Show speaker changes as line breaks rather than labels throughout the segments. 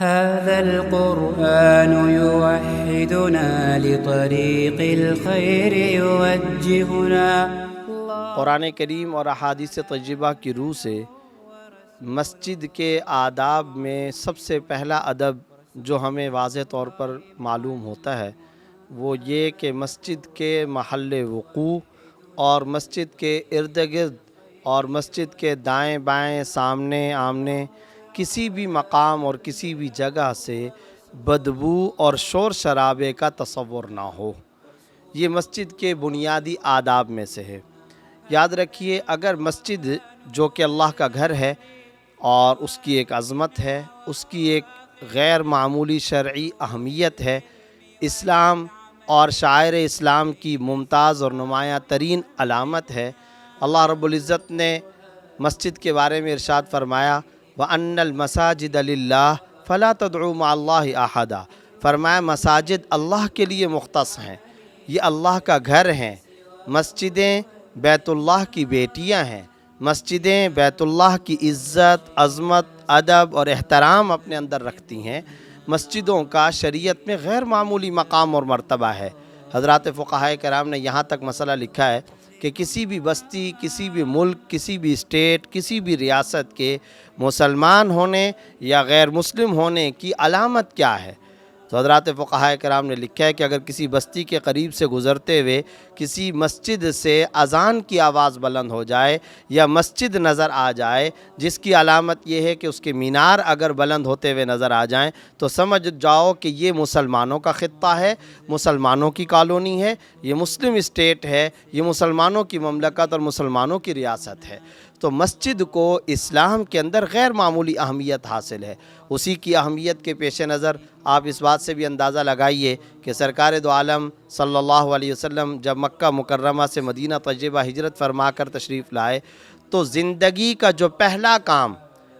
هذا القرآن يوحدنا لطريق الخير يوجهنا.
قرآن کریم اور احادیث طیبہ کی روح سے مسجد کے آداب میں سب سے پہلا ادب جو ہمیں واضح طور پر معلوم ہوتا ہے وہ یہ کہ مسجد کے محل وقوع اور مسجد کے ارد گرد اور مسجد کے دائیں بائیں سامنے آمنے کسی بھی مقام اور کسی بھی جگہ سے بدبو اور شور شرابے کا تصور نہ ہو. یہ مسجد کے بنیادی آداب میں سے ہے. یاد رکھیے، اگر مسجد جو کہ اللہ کا گھر ہے اور اس کی ایک عظمت ہے، اس کی ایک غیر معمولی شرعی اہمیت ہے، اسلام اور شاعر اسلام کی ممتاز اور نمایاں ترین علامت ہے. اللہ رب العزت نے مسجد کے بارے میں ارشاد فرمایا وَأَنَّ الْمَسَاجِدَ لِلَّهِ فَلَا تَدْعُوا مَعَ اللَّهِ أَحَدًا. فرمایا مساجد اللہ کے لیے مختص ہیں، یہ اللہ کا گھر ہیں. مسجدیں بیت اللہ کی بیٹیاں ہیں. مسجدیں بیت اللہ کی عزت، عظمت، ادب اور احترام اپنے اندر رکھتی ہیں. مسجدوں کا شریعت میں غیر معمولی مقام اور مرتبہ ہے. حضرات فقہائے کرام نے یہاں تک مسئلہ لکھا ہے کہ کسی بھی بستی، کسی بھی ملک، کسی بھی اسٹیٹ، کسی بھی ریاست کے مسلمان ہونے یا غیر مسلم ہونے کی علامت کیا ہے. تو حضرات فقہائے کرام نے لکھا ہے کہ اگر کسی بستی کے قریب سے گزرتے ہوئے کسی مسجد سے اذان کی آواز بلند ہو جائے یا مسجد نظر آ جائے جس کی علامت یہ ہے کہ اس کے مینار اگر بلند ہوتے ہوئے نظر آ جائیں تو سمجھ جاؤ کہ یہ مسلمانوں کا خطہ ہے، مسلمانوں کی کالونی ہے، یہ مسلم اسٹیٹ ہے، یہ مسلمانوں کی مملکت اور مسلمانوں کی ریاست ہے. تو مسجد کو اسلام کے اندر غیر معمولی اہمیت حاصل ہے. اسی کی اہمیت کے پیش نظر آپ اس بات سے بھی اندازہ لگائیے کہ سرکار دو عالم صلی اللہ علیہ وسلم جب مکہ مکرمہ سے مدینہ طیبہ ہجرت فرما کر تشریف لائے تو زندگی کا جو پہلا کام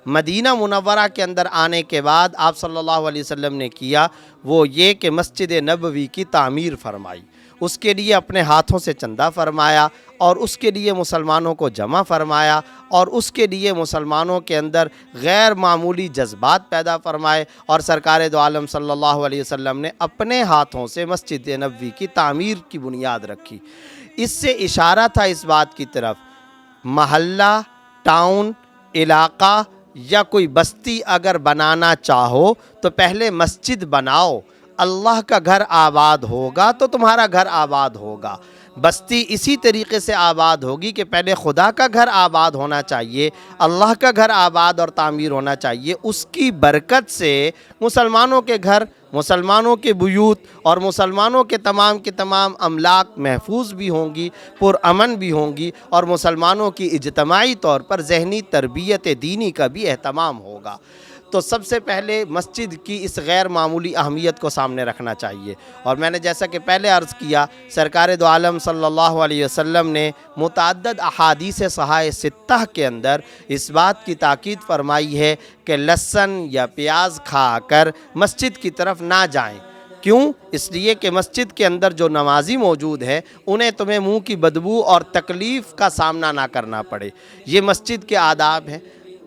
مدینہ منورہ کے اندر آنے کے بعد آپ صلی اللہ علیہ وسلم نے کیا وہ یہ کہ مسجد نبوی کی تعمیر فرمائی. اس کے لیے اپنے ہاتھوں سے چندہ فرمایا اور اس کے لیے مسلمانوں کو جمع فرمایا اور اس کے لیے مسلمانوں کے اندر غیر معمولی جذبات پیدا فرمائے اور سرکار دو عالم صلی اللہ علیہ وسلم نے اپنے ہاتھوں سے مسجد نبوی کی تعمیر کی بنیاد رکھی. اس سے اشارہ تھا اس بات کی طرف محلہ، ٹاؤن، علاقہ یا کوئی بستی اگر بنانا چاہو تو پہلے مسجد بناؤ. اللہ کا گھر آباد ہوگا تو تمہارا گھر آباد ہوگا. بستی اسی طریقے سے آباد ہوگی کہ پہلے خدا کا گھر آباد ہونا چاہیے، اللہ کا گھر آباد اور تعمیر ہونا چاہیے. اس کی برکت سے مسلمانوں کے گھر، مسلمانوں کے بیوت اور مسلمانوں کے تمام املاک محفوظ بھی ہوں گی، پرامن بھی ہوں گی اور مسلمانوں کی اجتماعی طور پر ذہنی تربیت دینی کا بھی اہتمام ہوگا. تو سب سے پہلے مسجد کی اس غیر معمولی اہمیت کو سامنے رکھنا چاہیے. اور میں نے جیسا کہ پہلے عرض کیا سرکار دو عالم صلی اللہ علیہ وسلم نے متعدد احادیث صحاح ستہ کے اندر اس بات کی تاکید فرمائی ہے کہ لہسن یا پیاز کھا کر مسجد کی طرف نہ جائیں. کیوں؟ اس لیے کہ مسجد کے اندر جو نمازی موجود ہیں انہیں تمہیں منہ کی بدبو اور تکلیف کا سامنا نہ کرنا پڑے. یہ مسجد کے آداب ہیں.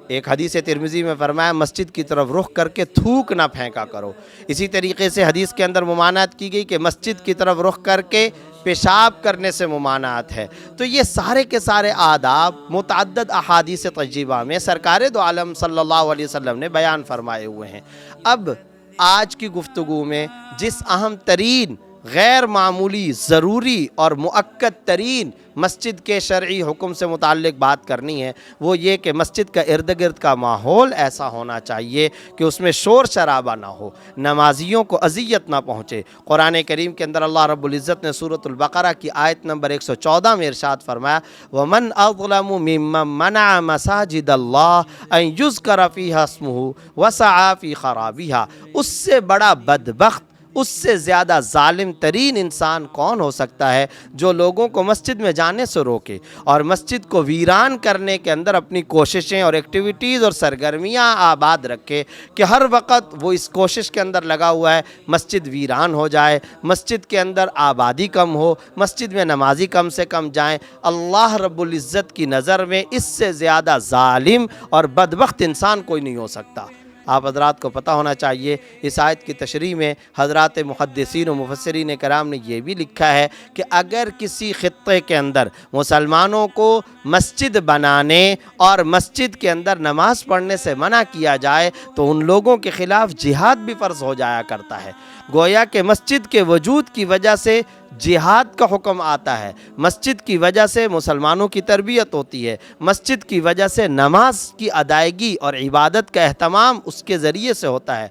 ایک حدیث ترمذی میں فرمایا مسجد کی طرف رخ کر کے تھوک نہ پھینکا کرو. اسی طریقے سے حدیث کے اندر ممانعت کی گئی کہ مسجد کی طرف رخ کر کے پیشاب کرنے سے ممانعت ہے. تو یہ سارے کے سارے آداب متعدد احادیث طیبہ میں سرکار دو عالم صلی اللہ علیہ وسلم نے بیان فرمائے ہوئے ہیں. اب آج کی گفتگو میں جس اہم ترین، غیر معمولی، ضروری اور مؤکد ترین مسجد کے شرعی حکم سے متعلق بات کرنی ہے وہ یہ کہ مسجد کا ارد گرد کا ماحول ایسا ہونا چاہیے کہ اس میں شور شرابہ نہ ہو، نمازیوں کو اذیت نہ پہنچے. قرآن کریم کے اندر اللہ رب العزت نے سورۃ البقرہ کی آیت نمبر 114 میں ارشاد فرمایا وَمَنْ أَظْلَمُ مِمَّنْ مَنَعَ مَسَاجِدَ اللَّهِ أَنْ يُذْكَرَ فِيهَا اسْمُهُ وَسَعَىٰ فِي خَرَابِهَا. اس سے بڑا بدبخت، اس سے زیادہ ظالم ترین انسان کون ہو سکتا ہے جو لوگوں کو مسجد میں جانے سے روکے اور مسجد کو ویران کرنے کے اندر اپنی کوششیں اور ایکٹیویٹیز اور سرگرمیاں آباد رکھے کہ ہر وقت وہ اس کوشش کے اندر لگا ہوا ہے مسجد ویران ہو جائے، مسجد کے اندر آبادی کم ہو، مسجد میں نمازی کم سے کم جائیں. اللہ رب العزت کی نظر میں اس سے زیادہ ظالم اور بدبخت انسان کوئی نہیں ہو سکتا. آپ حضرات کو پتہ ہونا چاہیے اس آیت کی تشریح میں حضرات محدثین و مفسرین کرام نے یہ بھی لکھا ہے کہ اگر کسی خطے کے اندر مسلمانوں کو مسجد بنانے اور مسجد کے اندر نماز پڑھنے سے منع کیا جائے تو ان لوگوں کے خلاف جہاد بھی فرض ہو جایا کرتا ہے۔ گویا کہ مسجد کے وجود کی وجہ سے جہاد کا حکم آتا ہے، مسجد کی وجہ سے مسلمانوں کی تربیت ہوتی ہے، مسجد کی وجہ سے نماز کی ادائیگی اور عبادت کا اہتمام اس کے ذریعے سے ہوتا ہے۔